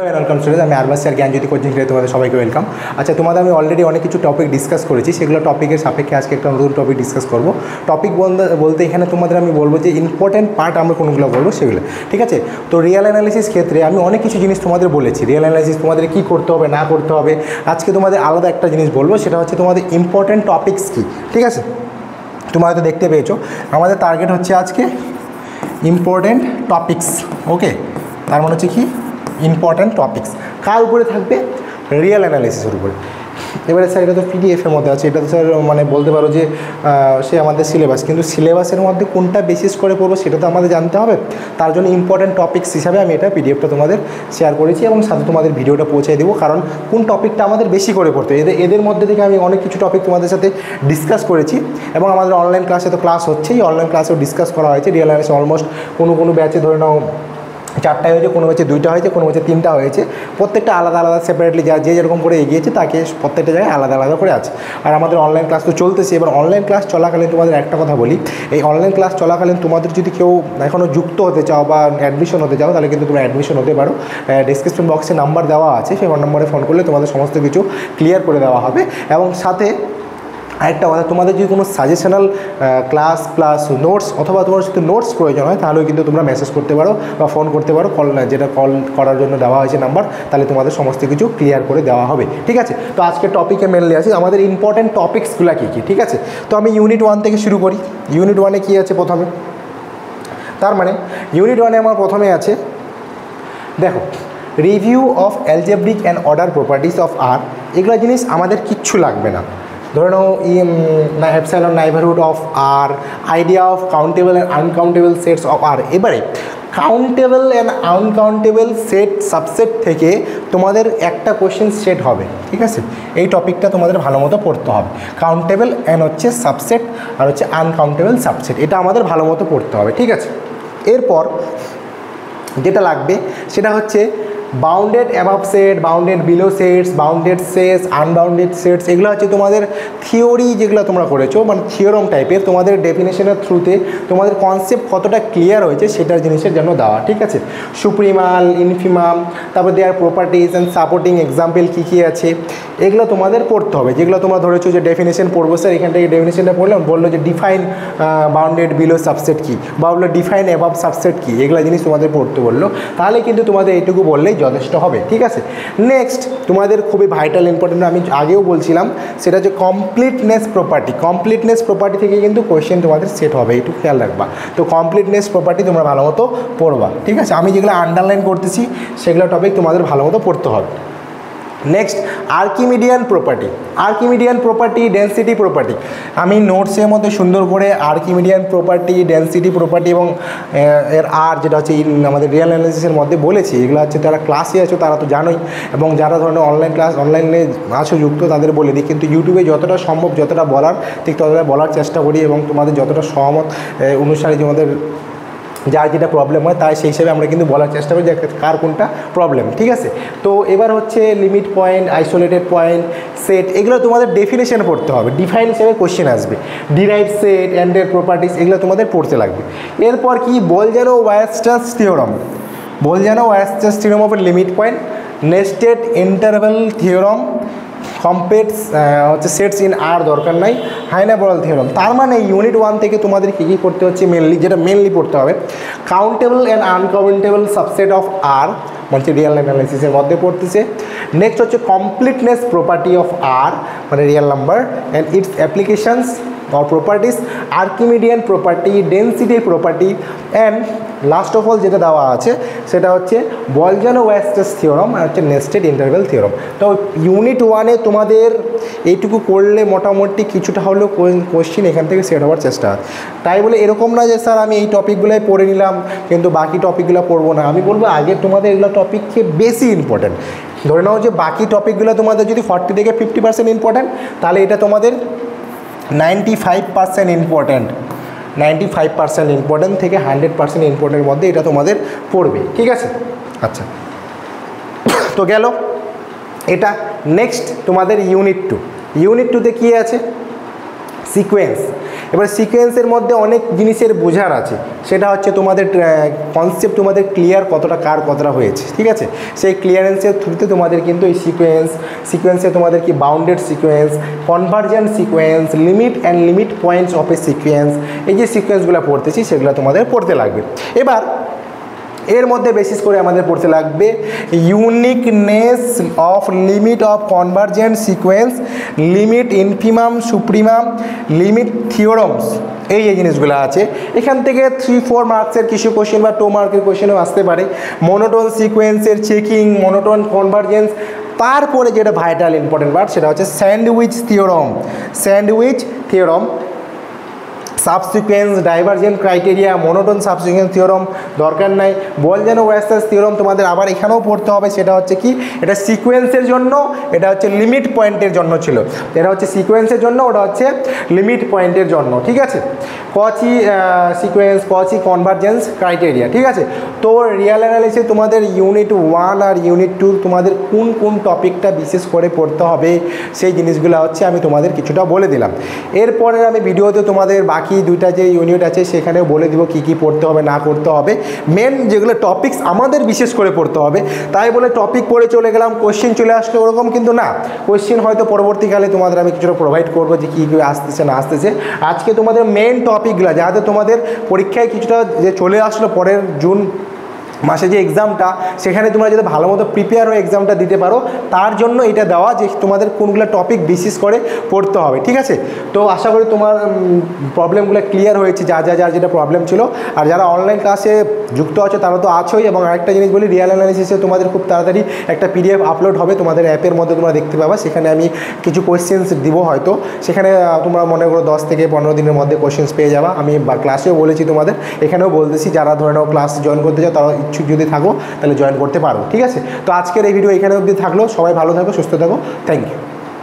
Welcome students, আমি আরবাস sir জ্ঞানজ্যোতি coaching সেন্টারে তোমাদের সবাইকে ওয়েলকাম। আচ্ছা, তোমাদের আমি অলরেডি অনেক কিছু টপিক ডিসকাস করেছি, সেগুলো টপিকের সাপেক্ষে আজকে একটা নতুন টপিক ডিসকাস করব। টপিক বলতে এখানে তোমাদের আমি বলবো যে ইম্পর্টেন্ট পার্ট আমরা কোনগুলো বলবো সেগুলো, ঠিক আছে? তো রিয়েল অ্যানালিসিস ক্ষেত্রে আমি অনেক কিছু জিনিস তোমাদের বলেছি। রিয়েল অ্যানালিসিস তোমাদের কী করতে হবে না করতে হবে, আজকে তোমাদের আলাদা একটা জিনিস বলবো, সেটা হচ্ছে তোমাদের ইম্পর্টেন্ট টপিকস কী, ঠিক আছে? তোমরা হয়তো দেখতে পেয়েছো আমাদের টার্গেট হচ্ছে আজকে ইম্পর্টেন্ট টপিকস। ওকে, তার মানে হচ্ছে কি ইম্পর্ট্যান্ট টপিকস কার উপরে থাকবে? রিয়েল অ্যানালিসিসের উপরে। এবারে স্যার এটা তো পিডিএফের মধ্যে আছে, এটা তো স্যার মানে বলতে পারো যে সে আমাদের সিলেবাস, কিন্তু সিলেবাসের মধ্যে কোনটা বেসিস করে পড়বো সেটা তো আমাদের জানতে হবে। তার জন্য ইম্পর্ট্যান্ট টপিকস হিসাবে আমি এটা পিডিএফটা তোমাদের শেয়ার করেছি এবং সাথে তোমাদের ভিডিওটা পৌঁছে দেবো, কারণ কোন টপিকটা আমাদের বেশি করে পড়তে হবে। এদের মধ্যে থেকে আমি অনেক কিছু টপিক তোমাদের সাথে ডিসকাস করেছি এবং আমাদের অনলাইন ক্লাসে তো ক্লাস হচ্ছেই, অনলাইন ক্লাসেও ডিসকাস করা হয়েছে। রিয়েল অ্যানালিসিস অলমোস্ট কোনো ব্যাচে ধরে নাও 4টায় হয়েছে, কোনো ব্যাচে 2টা হয়েছে, কোনো ব্যাচে 3টা হয়েছে। প্রত্যেকটা আলাদা আলাদা সেপারেটলি যে যেরকম করে এগিয়েছে তাকে প্রত্যেকটা জায়গায় আলাদা আলাদা করে আছে। আর আমাদের অনলাইন ক্লাস তো চলতেছে। এবার অনলাইন ক্লাস চলাকালীন তোমাদের একটা কথা বলি, এই অনলাইন ক্লাস চলাকালীন তোমাদের যদি কেউ এখনও যুক্ত হতে চাও বা অ্যাডমিশন হতে চাও, তাহলে কিন্তু তোমরা অ্যাডমিশন হতে পারো। ডেসক্রিপশন বক্সে নাম্বার দেওয়া আছে, সেই নম্বরে ফোন করলে তোমাদের সমস্ত কিছু ক্লিয়ার করে দেওয়া হবে। এবং সাথে আরেকটা কথা, তোমাদের যদি কোনো সাজেশনাল ক্লাস প্লাস নোটস অথবা তোমার যদি নোটস প্রয়োজন হয়, তাহলেও কিন্তু তোমরা মেসেজ করতে পারো বা ফোন করতে পারো, কল করার জন্য দেওয়া হয়েছে নাম্বার, তাহলে তোমাদের সমস্ত কিছু ক্লিয়ার করে দেওয়া হবে, ঠিক আছে? তো আজকে টপিকে মেনলি আছে আমাদের ইম্পর্টেন্ট টপিকসগুলো কী কী, ঠিক আছে? তো আমি ইউনিট 1 থেকে শুরু করি। ইউনিট 1-এ কী আছে প্রথমে? তার মানে ইউনিট 1-এ আমার প্রথমে আছে, দেখো, review of algebraic and order properties of R. এগুলো জিনিস আমাদের কিচ্ছু লাগবে না। ধরে নাও epsilon neighbourhood of R, idea of countable and uncountable sets of R. এবারে countable and uncountable set subset থেকে তোমাদের একটা কোয়েশ্চেন সেট হবে, ঠিক আছে? এই টপিকটা তোমাদের ভালো মতো পড়তে হবে। কাউন্টেবল অ্যান্ড হচ্ছে সাবসেট, আর হচ্ছে আনকাউন্টেবল সাবসেট, এটা আমাদের ভালো মতো পড়তে হবে, ঠিক আছে? এরপর যেটা লাগবে সেটা হচ্ছে bounded above set, bounded below sets, bounded sets, unbounded sets. এগুলো হচ্ছে তোমাদের থিওরি যেগুলো তোমরা করেছো, মানে থিওরম টাইপের, তোমাদের ডেফিনেশনের থ্রুতে তোমাদের কনসেপ্ট কতটা ক্লিয়ার হয়েছে সেটার জিনিসের জন্য দেওয়া, ঠিক আছে? সুপ্রিমাল, ইনফিমাম, তারপর দেয়ার প্রপার্টিজ অ্যান্ড সাপোর্টিং এক্সাম্পল কী কী আছে, এগুলো তোমাদের পড়তে হবে। যেগুলো তোমরা ধরেছো যে ডেফিনেশন পড়বো স্যার, এখান থেকে ডেফিনেশনটা পড়লাম, বললো যে ডিফাইন বাউন্ডেড বিলো সাবসেট কী, বা বললো ডিফাইন অ্যাবাভ সাবসেট কী, এগুলো জিনিস তোমাদের পড়তে বললো। তাহলে কিন্তু তোমাদের এইটুকু বললেই যথেষ্ট হবে, ঠিক আছে? নেক্সট তোমাদের খুবই ভাইটাল ইম্পর্টেন্ট, আমি আগেও বলছিলাম, সেটা হচ্ছে কমপ্লিটনেস প্রপার্টি। কমপ্লিটনেস প্রপার্টি থেকে কিন্তু কোয়েশ্চেন তোমাদের সেট হবে, একটু খেয়াল রাখবা। তো কমপ্লিটনেস প্রপার্টি তোমরা ভালো মতো পড়বা, ঠিক আছে? আমি যেগুলো আন্ডারলাইন করতেছি সেগুলো টপিক তোমাদের ভালো মতো পড়তে হবে। Next Archimedean property. Archimedean property, density property, আমি নোটসের মধ্যে সুন্দর করে আর্কিমিডিয়ান প্রপার্টি, ডেন্সিটি প্রপার্টি এবং এর আর যেটা হচ্ছে আমাদের রিয়েল অ্যানালিসিসের মধ্যে বলেছি। এগুলো হচ্ছে যারা ক্লাসে আছো তারা তো জানোই, এবং যারা ধরনের অনলাইনে আছো যুক্ত তাদের বলে দিই, কিন্তু ইউটিউবে যতটা সম্ভব যতটা বলার ঠিক ততটা বলার চেষ্টা করি, এবং তোমাদের যতটা সহমত অনুসারে তোমাদের যার যেটা প্রবলেম হয় তাই সেই হিসেবে আমরা কিন্তু বলার চেষ্টা করি যে কার কোনটা প্রবলেম, ঠিক আছে? তো এবার হচ্ছে limit point, isolated point, set, এগুলো তোমাদের ডেফিনেশন পড়তে হবে। ডিফাইন হিসেবে কোশ্চেন আসবে, ডিরাইভ সেট অ্যান্ড এর প্রপার্টিস, এগুলো তোমাদের পড়তে লাগবে। এরপর কি Bolzano Weierstrass theorem, Bolzano Weierstrass theorem of limit point, nested interval theorem, complex হচ্ছে সেটস ইন আর দরকার নাই, হাইনাবোরাল থিওরাম। তার মানে ইউনিট 1 থেকে তোমাদের কী কী করতে হচ্ছে মেনলি, যেটা মেনলি পড়তে হবে, countable and uncountable subset of R, মানে রিয়েল অ্যানালিসিসের মধ্যে পড়তেছে। নেক্সট হচ্ছে কমপ্লিটনেস প্রপার্টি অফ আর, মানে real number and it's applications or properties, Archimedean property, density property, and last of all যেটা দেওয়া আছে সেটা হচ্ছে বলজানো-ওয়ারস্ট্রাস থিওরাম আর হচ্ছে নেস্টেড ইন্টারভ্যাল থিওরাম। তো ইউনিট 1-এ তোমাদের এইটুকু করলে মোটামুটি কিছুটা হলেও কোয়েশ্চেন এখান থেকে সেট হওয়ার চেষ্টা হয়। তাই বলে এরকম না যে স্যার আমি এই টপিকগুলোই পড়ে নিলাম কিন্তু বাকি টপিকগুলো পড়বো না। আমি বলবো আগে তোমাদের এগুলো টপিককে বেশি ইম্পর্টেন্ট। ধরে নাও যে বাকি টপিকগুলো তোমাদের যদি 40 থেকে 50% ইম্পর্টেন্ট, তাহলে এটা তোমাদের 95% ইম্পর্ট্যান্ট, 95% ইম্পর্ট্যান্ট থেকে 100% ইম্পর্টেন্টের মধ্যে এটা তোমাদের পড়বে, ঠিক আছে? আচ্ছা, তো গেল এটা। নেক্সট তোমাদের ইউনিট 2। ইউনিট 2-তে কী আছে? সিকোয়েন্স। এবার সিকোয়েন্সের মধ্যে অনেক জিনিসের বোঝার আছে, সেটা হচ্ছে তোমাদের কনসেপ্ট তোমাদের ক্লিয়ার কতটা কার কতটা হয়েছে, ঠিক আছে। সেই ক্লিয়ারেন্সের থ্রুতে তোমাদের কিন্তু এই সিকোয়েন্সে তোমাদের কি bounded sequence, convergent sequence, limit and limit points of A sequence, এই যে সিকোয়েন্সগুলো পড়তেছি সেগুলো তোমাদের পড়তে লাগবে। এবার এর মধ্যে বেসিস করে আমাদের পড়তে লাগবে uniqueness of limit of convergent sequence, limit infimum supremum, limit theorems, এই যে জিনিসগুলো আছে। এখান থেকে 3-4 মার্কসের কিছু কোশ্চেন বা 2 মার্কের কোশ্চেনও আসতে পারে। মনোটোন সিকোয়েন্সের চেকিং, মনোটোন কনভার্জেন্স, তারপরে যেটা ভাইটাল ইম্পর্টেন্ট পার্ট সেটা হচ্ছে sandwich theorem, subsequence, divergent criteria, monotone subsequence theorem দরকার নাই। বলজেন ওয়েস্টার্স থিওরম তোমাদের আবার এখানেও পড়তে হবে, সেটা হচ্ছে কি, এটা সিকোয়েন্সের জন্য, এটা হচ্ছে লিমিট পয়েন্টের জন্য ছিল। এটা হচ্ছে সিকোয়েন্সের জন্য, ওটা হচ্ছে লিমিট পয়েন্টের জন্য, ঠিক আছে। কচি সিকোয়েন্স, কচি কনভার্জেন্স ক্রাইটেরিয়া, ঠিক আছে। তো রিয়াল অ্যানালিসিসে তোমাদের ইউনিট 1 আর ইউনিট 2 তোমাদের কোন কোন টপিকটা বিশেষ করে পড়তে হবে সেই জিনিসগুলো হচ্ছে আমি তোমাদের কিছুটা বলে দিলাম। এরপরে আমি ভিডিওতে তোমাদের বাকি 2টা যে ইউনিট আছে সেখানেও বলে দিব কী কী পড়তে হবে না করতে হবে, মেন যেগুলো টপিকস আমাদের বিশেষ করে পড়তে হবে। তাই বলে টপিক পড়ে চলে গেলাম, কোশ্চেন চলে আসলে ওরকম কিন্তু না। কোশ্চেন হয়তো পরবর্তীকালে তোমাদের আমি কিছুটা প্রোভাইড করবো যে কী কী আসতেছে না আসতেছে। আজকে তোমাদের মেন টপিকগুলো যাতে তোমাদের পরীক্ষায় কিছুটা যে চলে আসলো পরের জুন মাসে যে এক্সামটা, সেখানে তোমরা যদি ভালো মতো প্রিপেয়ার হয়ে এক্সামটা দিতে পারো, তার জন্য এটা দেওয়া যে তোমাদের কোনগুলো টপিক বিশেষ করে পড়তে হবে, ঠিক আছে। তো আশা করি তোমার প্রবলেমগুলো ক্লিয়ার হয়েছে, যার যেটা প্রবলেম ছিল। আর যারা অনলাইন ক্লাসে যুক্ত আছে তারা তো আছোই। এবং আরেকটা জিনিস বলি, রিয়াল অ্যানালিসিসে তোমাদের খুব তাড়াতাড়ি একটা PDF আপলোড হবে তোমাদের অ্যাপের মধ্যে, তোমরা দেখতে পাবা। সেখানে আমি কিছু কোয়েশ্চেন্স দিব হয়তো, সেখানে তোমরা মনে করো 10 থেকে 15 দিনের মধ্যে কোয়েশ্চেন্স পেয়ে যাবা। আমি ক্লাসেও বলেছি তোমাদের, এখানেও বলতেছি, যারা ধরে নাও ক্লাস জয়েন করতে চাও তারা ইচ্ছুক যদি থাকো তাহলে জয়েন করতে পারো, ঠিক আছে। তো আজকের এই ভিডিও এখানে অবধি থাকলো। সবাই ভালো থাকো, সুস্থ থাকো, থ্যাংক ইউ।